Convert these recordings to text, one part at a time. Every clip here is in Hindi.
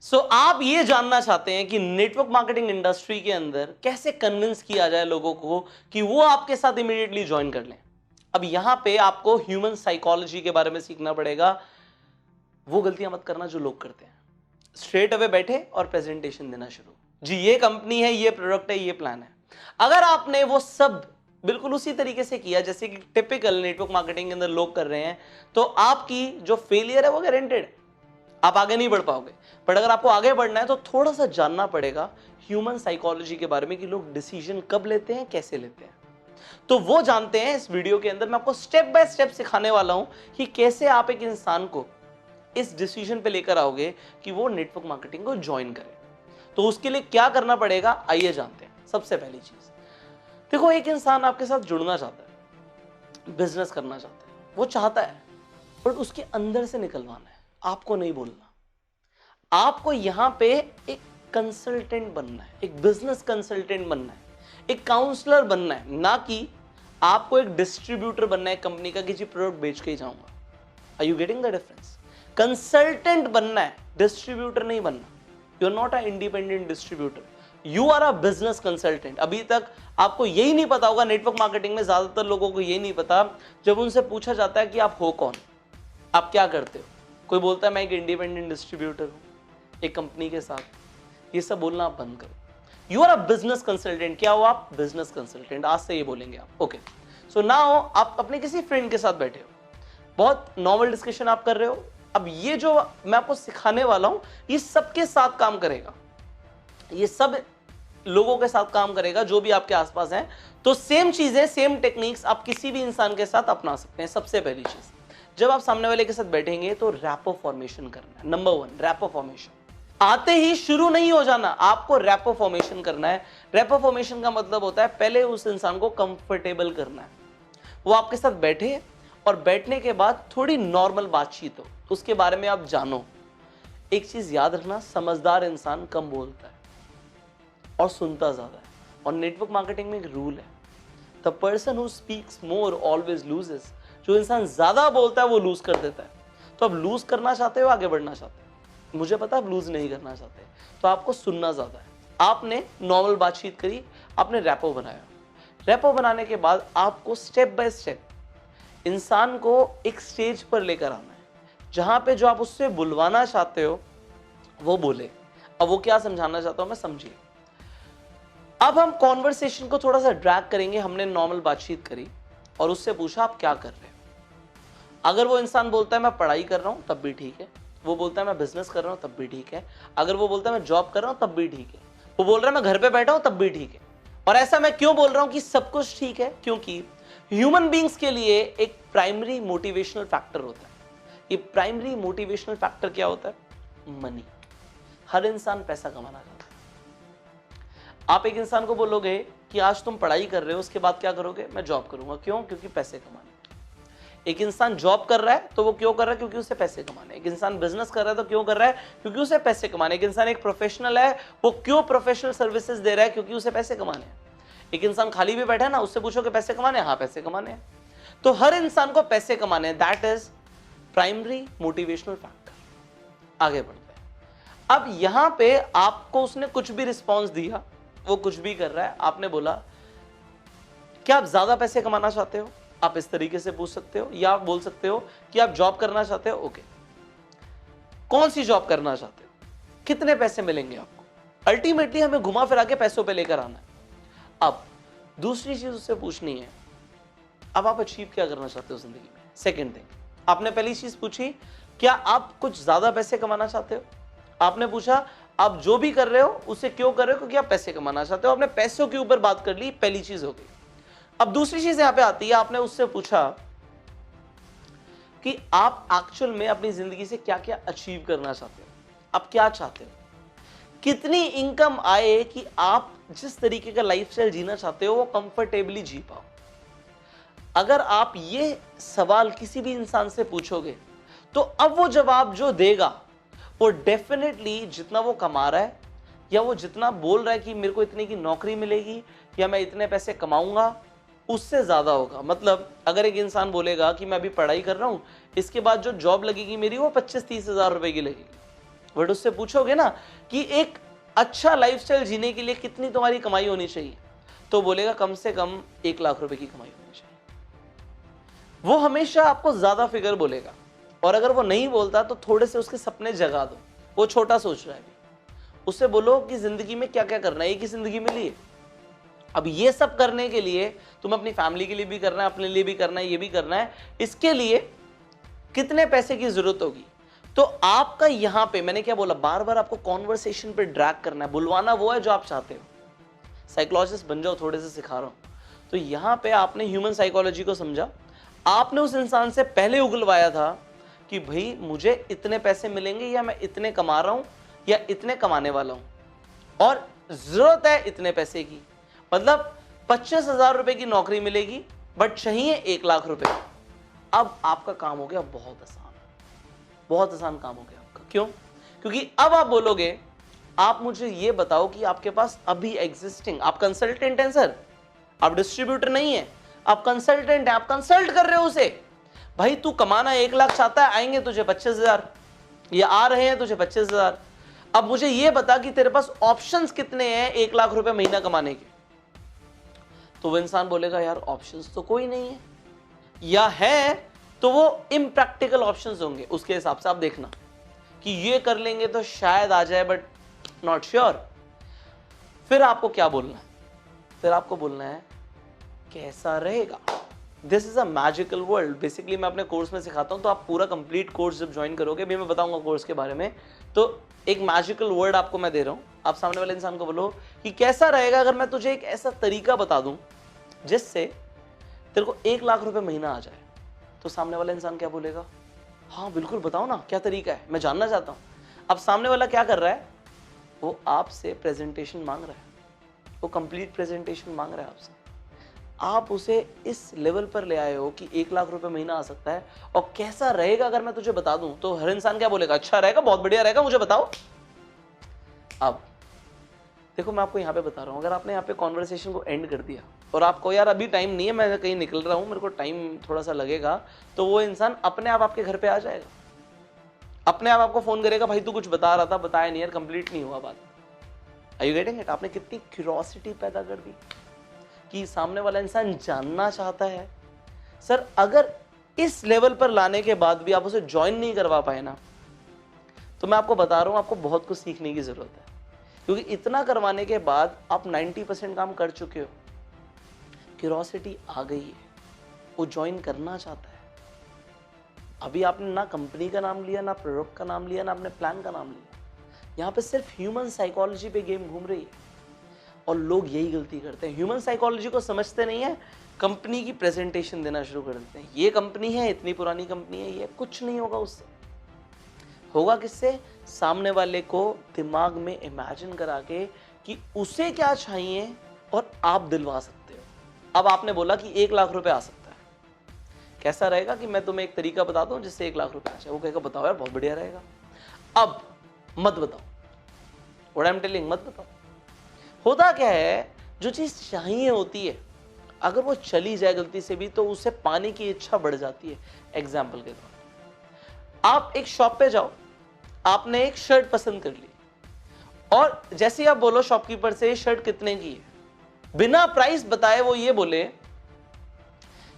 आप ये जानना चाहते हैं कि नेटवर्क मार्केटिंग इंडस्ट्री के अंदर कैसे कन्विंस किया जाए लोगों को कि वो आपके साथ इमीडिएटली ज्वाइन कर लें। अब यहां पे आपको ह्यूमन साइकोलॉजी के बारे में सीखना पड़ेगा। वो गलतियां मत करना जो लोग करते हैं, स्ट्रेट अवे बैठे और प्रेजेंटेशन देना शुरू, जी ये कंपनी है, ये प्रोडक्ट है, ये प्लान है। अगर आपने वो सब बिल्कुल उसी तरीके से किया जैसे कि टिपिकल नेटवर्क मार्केटिंग के अंदर लोग कर रहे हैं, तो आपकी जो फेलियर है वो गारंटेड है, आप आगे नहीं बढ़ पाओगे। बट अगर आपको आगे बढ़ना है तो थोड़ा सा जानना पड़ेगा ह्यूमन साइकोलॉजी के बारे में कि लोग डिसीजन कब लेते हैं, कैसे लेते हैं। तो वो जानते हैं इस वीडियो के अंदर। मैं आपको स्टेप बाय स्टेप सिखाने वाला हूं कि कैसे आप एक इंसान को इस डिसीजन पे लेकर आओगे कि वो नेटवर्क मार्केटिंग को ज्वाइन करे। तो उसके लिए क्या करना पड़ेगा, आइए जानते हैं। सबसे पहली चीज देखो, एक इंसान आपके साथ जुड़ना चाहता है, बिजनेस करना चाहता है, वो चाहता है, बट उसके अंदर से निकलवाना है, आपको नहीं बोलना। आपको यहां पे एक कंसल्टेंट बनना है, एक बिजनेस कंसल्टेंट बनना है, एक काउंसलर बनना है, ना कि आपको एक डिस्ट्रीब्यूटर बनना है कंपनी का कि जी प्रोडक्ट बेच के ही जाऊंगा। Are you getting the difference? Consultant बनना है, डिस्ट्रीब्यूटर नहीं बनना। You are not a independent distributor, you are a business consultant. अभी तक आपको यही नहीं पता होगा, नेटवर्क मार्केटिंग में ज्यादातर लोगों को यही नहीं पता। जब उनसे पूछा जाता है कि आप हो कौन, आप क्या करते हो, कोई बोलता है मैं एक इंडिपेंडेंट डिस्ट्रीब्यूटर हूं एक कंपनी के साथ, ये सब बोलना आप बंद करो। You are a business consultant. क्या हो आप? Business consultant. आज से ये बोलेंगे आप। ओके, सो नाउ आप अपने किसी फ्रेंड के साथ बैठे हो, बहुत नॉर्मल डिस्कशन आप कर रहे हो। अब ये जो मैं आपको सिखाने वाला हूं, ये सबके साथ काम करेगा, ये सब लोगों के साथ काम करेगा जो भी आपके आसपास हैं। तो सेम चीजें, सेम टेक्निक्स आप किसी भी इंसान के साथ अपना सकते हैं। सबसे पहली चीज, जब आप सामने वाले के साथ बैठेंगे तो रैपो फॉर्मेशन करना है। Number 1, rapport formation. आते ही शुरू नहीं हो जाना, आपको रैपो फॉर्मेशन करना है। रैपो फॉर्मेशन का मतलब होता है पहले उस इंसान को कंफर्टेबल करना है, वो आपके साथ बैठे और बैठने के बाद थोड़ी नॉर्मल बातचीत हो, उसके बारे में आप जानो। एक चीज याद रखना, समझदार इंसान कम बोलता है और सुनता ज्यादा है। और नेटवर्क मार्केटिंग में एक रूल है, the person who speaks more always loses. जो इंसान ज्यादा बोलता है वो लूज कर देता है। तो अब लूज करना चाहते हो, आगे बढ़ना चाहते हो, मुझे पता आप लूज नहीं करना चाहते, तो आपको सुनना ज्यादा है। आपने नॉर्मल बातचीत करी, आपने रैपो बनाया। रैपो बनाने के बाद आपको स्टेप बाय स्टेप इंसान को एक स्टेज पर लेकर आना है जहां पे जो आप उससे बुलवाना चाहते हो वो बोले। अब वो क्या समझाना चाहता हूं मैं, समझिए। अब हम कॉन्वर्सेशन को थोड़ा सा ड्रैग करेंगे। हमने नॉर्मल बातचीत करी और उससे पूछा आप क्या कर रहे हो। अगर वो इंसान बोलता है मैं पढ़ाई कर रहा हूं तब भी ठीक है, वो बोलता है मैं बिजनेस कर रहा हूं तब भी ठीक है, अगर वो बोलता है मैं जॉब कर रहा हूं तब भी ठीक है, वो बोल रहा है मैं घर पे बैठा हूं तब भी ठीक है। और ऐसा मैं क्यों बोल रहा हूं कि सब कुछ ठीक है? क्योंकि ह्यूमन बींग्स के लिए एक प्राइमरी मोटिवेशनल फैक्टर होता है। ये प्राइमरी मोटिवेशनल फैक्टर क्या होता है? मनी। हर इंसान पैसा कमाना चाहता है। आप एक इंसान को बोलोगे कि आज तुम पढ़ाई कर रहे हो, उसके बाद क्या करोगे? मैं जॉब करूंगा। क्यों? क्योंकि पैसे कमाने। एक इंसान जॉब कर रहा है तो वो क्यों कर रहा है? क्योंकि उसे पैसे कमाने। एक इंसान बिजनेस कर रहा है तो क्यों कर रहा है? क्योंकि उसे पैसे कमाने। एक इंसान एक प्रोफेशनल है, वो क्यों प्रोफेशनल सर्विसेज दे रहा है? क्योंकि उसे पैसे कमाने हैं। एक इंसान खाली भी बैठा है ना, उससे पूछो कि पैसे कमाने? हाँ, पैसे कमाने हैं। तो हर इंसान को पैसे कमाने हैं, that is primary motivational factor. आगे बढ़ते हैं। अब यहां पे आपको उसने कुछ भी रिस्पॉन्स दिया, वो कुछ भी कर रहा है, आपने बोला क्या आप ज्यादा पैसे कमाना चाहते हो? आप इस तरीके से पूछ सकते हो, या आप बोल सकते हो कि आप जॉब करना चाहते हो। ओके, कौन सी जॉब करना चाहते हो? कितने पैसे मिलेंगे आपको? अल्टीमेटली हमें घुमा फिरा के पैसों पे लेकर आना है। अब दूसरी चीज उससे पूछनी है, अब आप अचीव क्या करना चाहते हो जिंदगी में? सेकेंड थिंग, आपने पहली चीज पूछी क्या आप कुछ ज्यादा पैसे कमाना चाहते हो? आपने पूछा आप जो भी कर रहे हो उसे क्यों कर रहे हो? क्योंकि आप पैसे कमाना चाहते हो। आपने पैसों के ऊपर बात कर ली, पहली चीज हो गई। अब दूसरी चीज यहां पे आती है, आपने उससे पूछा कि आप एक्चुअल में अपनी जिंदगी से क्या क्या अचीव करना चाहते हो, आप क्या चाहते हो, कितनी इनकम आए कि आप जिस तरीके का लाइफस्टाइल जीना चाहते हो वो कंफर्टेबली जी पाओ। अगर आप ये सवाल किसी भी इंसान से पूछोगे तो अब वो जवाब जो देगा वो डेफिनेटली जितना वो कमा रहा है या वो जितना बोल रहा है कि मेरे को इतने की नौकरी मिलेगी या मैं इतने पैसे कमाऊंगा, उससे ज्यादा होगा। मतलब अगर एक इंसान बोलेगा कि मैं अभी पढ़ाई कर रहा हूं, इसके बाद जो जॉब लगेगी मेरी वो 25-30 हजार रुपए की लगेगी, बट उससे पूछोगे ना कि एक अच्छा लाइफस्टाइल जीने के लिए कितनी तुम्हारी कमाई होनी चाहिए, तो बोलेगा कम से कम 1 लाख रुपए की कमाई होनी चाहिए। वो हमेशा आपको ज्यादा फिगर बोलेगा, और अगर वो नहीं बोलता तो थोड़े से उसके सपने जगा दो। वो छोटा सोच रहा है अभी, उससे बोलो कि जिंदगी में क्या क्या करना है, एक ही जिंदगी मिली है। अब ये सब करने के लिए तुम्हें अपनी फैमिली के लिए भी करना है, अपने लिए भी करना है, ये भी करना है। इसके लिए कितने पैसे की जरूरत होगी? तो आपका यहां पे मैंने क्या बोला, बार बार आपको कॉन्वर्सेशन पे ड्रैग करना है, बुलवाना वो है जो आप चाहते हो। साइकोलॉजिस्ट बन जाओ, थोड़े से सिखा रहा हूं। तो यहां पे आपने ह्यूमन साइकोलॉजी को समझा, आपने उस इंसान से पहले उगलवाया था कि भाई मुझे इतने पैसे मिलेंगे, या मैं इतने कमा रहा हूं, या इतने कमाने वाला हूं, और जरूरत है इतने पैसे की। मतलब 25,000 रुपए की नौकरी मिलेगी, बट चाहिए 1 लाख रुपए। अब आपका काम हो गया बहुत आसान, बहुत आसान काम हो गया आपका। क्यों? क्योंकि अब आप बोलोगे, आप मुझे ये बताओ कि आपके पास अभी एग्जिस्टिंग, आप कंसल्टेंट हैं सर, आप डिस्ट्रीब्यूटर नहीं है, आप कंसल्टेंट हैं, आप कंसल्ट कर रहे हो उसे। भाई तू कमाना 1 लाख चाहता है, आएंगे तुझे 25,000, ये आ रहे हैं तुझे 25,000। अब मुझे ये बता कि तेरे पास ऑप्शंस कितने हैं 1 लाख रुपए महीना कमाने के। तो वो इंसान बोलेगा यार ऑप्शंस तो कोई नहीं है, या है तो वो इम्प्रैक्टिकल ऑप्शंस होंगे। उसके हिसाब से आप देखना कि ये कर लेंगे तो शायद आ जाए, बट नॉट श्योर। फिर आपको क्या बोलना है? फिर आपको बोलना है कैसा रहेगा। This is a magical world. Basically मैं अपने कोर्स में सिखाता हूं, तो आप पूरा कंप्लीट कोर्स जब ज्वाइन करोगे, भी मैं बताऊंगा कोर्स के बारे में, तो एक मैजिकल वर्ड आपको मैं दे रहा हूं। आप सामने वाले इंसान को बोलो कि कैसा रहेगा अगर मैं तुझे एक ऐसा तरीका बता दूं जिससे तेरे को 1 लाख रुपए महीना आ जाए। तो सामने वाला इंसान क्या बोलेगा? हाँ बिल्कुल बताओ ना, क्या तरीका है, मैं जानना चाहता हूं। अब सामने वाला क्या कर रहा है? वो आपसे प्रेजेंटेशन मांग रहा है, वो कंप्लीट प्रेजेंटेशन मांग रहा है आपसे। आप उसे इस लेवल पर ले आए हो कि 1 लाख रुपए महीना आ सकता है, और कैसा रहेगा अगर मैं तुझे बता दूं। तो हर इंसान क्या बोलेगा? अच्छा रहेगा, बहुत बढ़िया रहेगा, मुझे बताओ। अब देखो मैं आपको यहां पे बता रहा हूं, अगर आपने यहां पे कॉन्वर्सेशन को एंड कर दिया और आपको यार अभी टाइम नहीं है, मैं कहीं निकल रहा हूं, मेरे को टाइम थोड़ा सा लगेगा, तो वो इंसान अपने आप आपके घर पे आ जाएगा, अपने आप आपको फोन करेगा, भाई तू कुछ बता रहा था, बताया नहीं यार, कंप्लीट नहीं हुआ बात। Are you getting it? आपने कितनी क्यूरियोसिटी पैदा कर दी कि सामने वाला इंसान जानना चाहता है। सर अगर इस लेवल पर लाने के बाद भी आप उसे ज्वाइन नहीं करवा पाए ना, तो मैं आपको बता रहा हूं आपको बहुत कुछ सीखने की जरूरत है, क्योंकि इतना करवाने के बाद आप 90% काम कर चुके हो। क्यूरियोसिटी आ गई है, वो ज्वाइन करना चाहता है। अभी आपने ना कंपनी का नाम लिया, ना प्रोडक्ट का नाम लिया, ना अपने प्लान का नाम लिया। यहाँ पे सिर्फ ह्यूमन साइकोलॉजी पे गेम घूम रही है, और लोग यही गलती करते हैं। ह्यूमन साइकोलॉजी को समझते नहीं है, कंपनी की प्रेजेंटेशन देना शुरू कर देते हैं। ये कंपनी है, इतनी पुरानी कंपनी है, ये कुछ नहीं होगा उससे। होगा किससे? सामने वाले को दिमाग में इमेजिन करा के कि उसे क्या चाहिए और आप दिलवा सकते हो। अब आपने बोला कि 1 लाख रुपए आ सकता है, कैसा रहेगा कि मैं तुम्हें एक तरीका बता दूं जिससे 1 लाख रुपए आ जाए। वो कहेगा बताओ यार, बहुत बढ़िया रहेगा। अब मत बताओ, व्हाट आई एम टेलिंग, मत बताओ। होता क्या है, जो चीज चाहिए होती है, अगर वो चली जाए गलती से भी, तो उसे पाने की इच्छा बढ़ जाती है। एग्जाम्पल के तौर पर आप एक शॉप पे जाओ, आपने एक शर्ट पसंद कर ली, और जैसे ही आप बोलो शॉपकीपर से शर्ट कितने की है, बिना प्राइस बताए वो ये बोले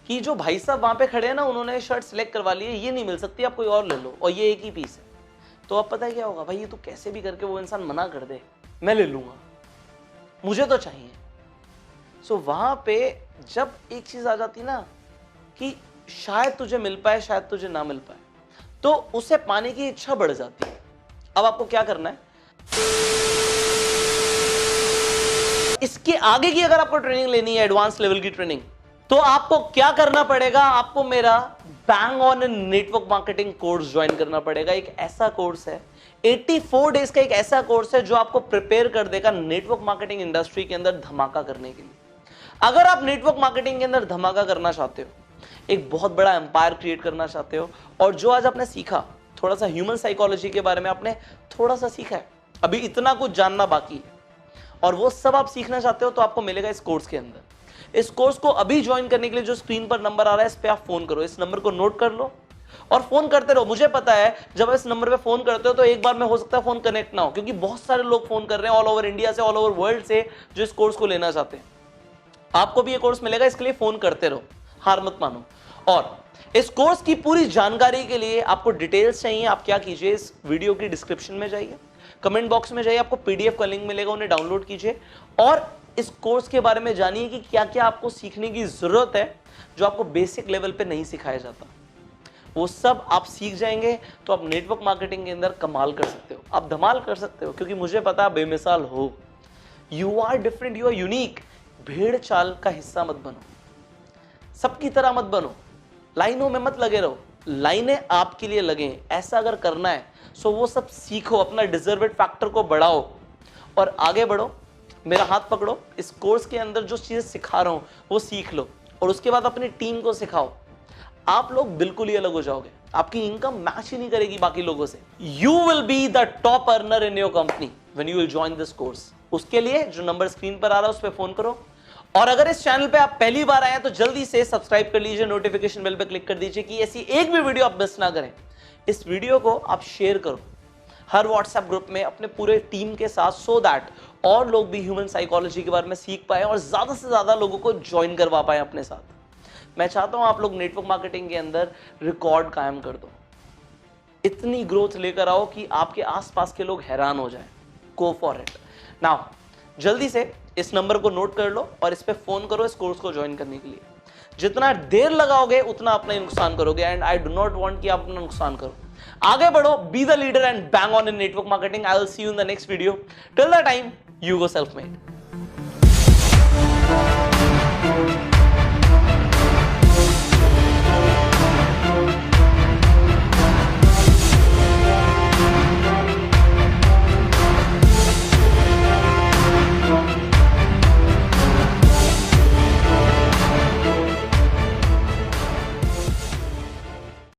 कि जो भाई साहब वहां पे खड़े हैं ना, उन्होंने शर्ट सिलेक्ट करवा ली है, ये नहीं मिल सकती, आप कोई और ले लो, और ये एक ही पीस है। तो अब पता है क्या होगा? भाई ये तो कैसे भी करके वो इंसान मना कर दे, मैं ले लूंगा, मुझे तो चाहिए। सो वहां पे जब एक चीज आ जाती ना कि शायद तुझे मिल पाए, शायद तुझे ना मिल पाए, तो उसे पाने की इच्छा बढ़ जाती है। अब आपको क्या करना है? इसके आगे की अगर आपको ट्रेनिंग लेनी है, एडवांस लेवल की ट्रेनिंग, तो आपको क्या करना पड़ेगा? आपको मेरा bang on network marketing course join करना पड़ेगा। एक ऐसा कोर्स है, 84 डेज का एक ऐसा कोर्स है जो आपको प्रिपेयर कर देगा नेटवर्क मार्केटिंग इंडस्ट्री के अंदर धमाका करने के लिए। अगर आप नेटवर्क मार्केटिंग के अंदर धमाका करना चाहते हो, एक बहुत बड़ा एम्पायर क्रिएट करना चाहते हो, और जो आज आपने सीखा, थोड़ा सा ह्यूमन साइकोलॉजी के बारे में आपने थोड़ा सा सीखा है, अभी इतना कुछ जानना बाकी है, और वो सब आप सीखना चाहते हो, तो आपको मिलेगा इस कोर्स के अंदर। इस कोर्स को अभी ज्वाइन करने के लिए जो स्क्रीन पर नंबर आ रहा है, इस पे आप फोन करो, इस नंबर को नोट कर लो, और फोन करते रहो। मुझे पता है जब इस नंबर पे फोन करते हो तो एक बार में हो सकता है फोन कनेक्ट ना हो, क्योंकि बहुत सारे लोग फोन कर रहे हैं ऑल ओवर इंडिया से, ऑल ओवर वर्ल्ड से, जो इस कोर्स को लेना चाहते हैं। आपको भी ये कोर्स मिलेगा, इसके लिए फोन करते रहो, हार मत मानो। और इस कोर्स की पूरी जानकारी के लिए आपको डिटेल्स चाहिए, आप क्या कीजिए, इस वीडियो की डिस्क्रिप्शन में जाइए, कमेंट बॉक्स में जाइए, आपको पीडीएफ का लिंक मिलेगा, उन्हें डाउनलोड कीजिए और इस कोर्स के बारे में जानिए कि क्या क्या आपको सीखने की जरूरत है जो आपको बेसिक लेवल पे नहीं सिखाया जाता। वो सब आप सीख जाएंगे तो आप नेटवर्क मार्केटिंग के अंदर कमाल कर सकते हो, आप धमाल कर सकते हो, क्योंकि मुझे पता है बेमिसाल हो। You are different, you are unique. भेड़ चाल का हिस्सा मत बनो, सबकी तरह मत बनो, लाइनों में मत लगे रहो, लाइनें आपके लिए लगे। ऐसा अगर करना है सो वो सब सीखो, अपना डिजर्वेड फैक्टर को बढ़ाओ और आगे बढ़ो। मेरा हाथ पकड़ो, इस कोर्स के अंदर जो चीजें सिखा रहा हूं वो सीख लो और उसके बाद अपनी टीम को सिखाओ। आप लोग बिल्कुल ही अलग हो जाओगे, आपकी इनकम मैच ही नहीं करेगी बाकी लोगों से। You will be the top earner in your company when you will join this course. उसके लिए जो नंबर स्क्रीन पर आ रहा है उस पर फोन करो। और अगर इस चैनल पे आप पहली बार आए हैं तो जल्दी से सब्सक्राइब कर लीजिए, नोटिफिकेशन बेल पे क्लिक कर दीजिए कि ऐसी एक भी वीडियो आप मिस ना करें। इस वीडियो को आप शेयर करो हर व्हाट्सएप ग्रुप में अपने पूरे टीम के साथ, सो दैट और लोग भी ह्यूमन साइकोलॉजी के बारे में सीख पाए और ज्यादा से ज्यादा लोगों को ज्वाइन करवा पाए अपने साथ। मैं चाहता हूं आप लोग नेटवर्क मार्केटिंग के अंदर रिकॉर्ड कायम कर दो, इतनी ग्रोथ लेकर आओ कि आपके आसपास के लोग हैरान हो जाएं। Go for it now. जल्दी से इस नंबर को नोट कर लो और इस पे फोन करो इस कोर्स को ज्वाइन करने के लिए। जितना देर लगाओगे उतना अपना ही नुकसान करोगे, and I do not want कि आप अपना नुकसान करो। आगे बढ़ो, be the leader and bang on in network marketing. I will see you in the next video. Till the time, you go self-made.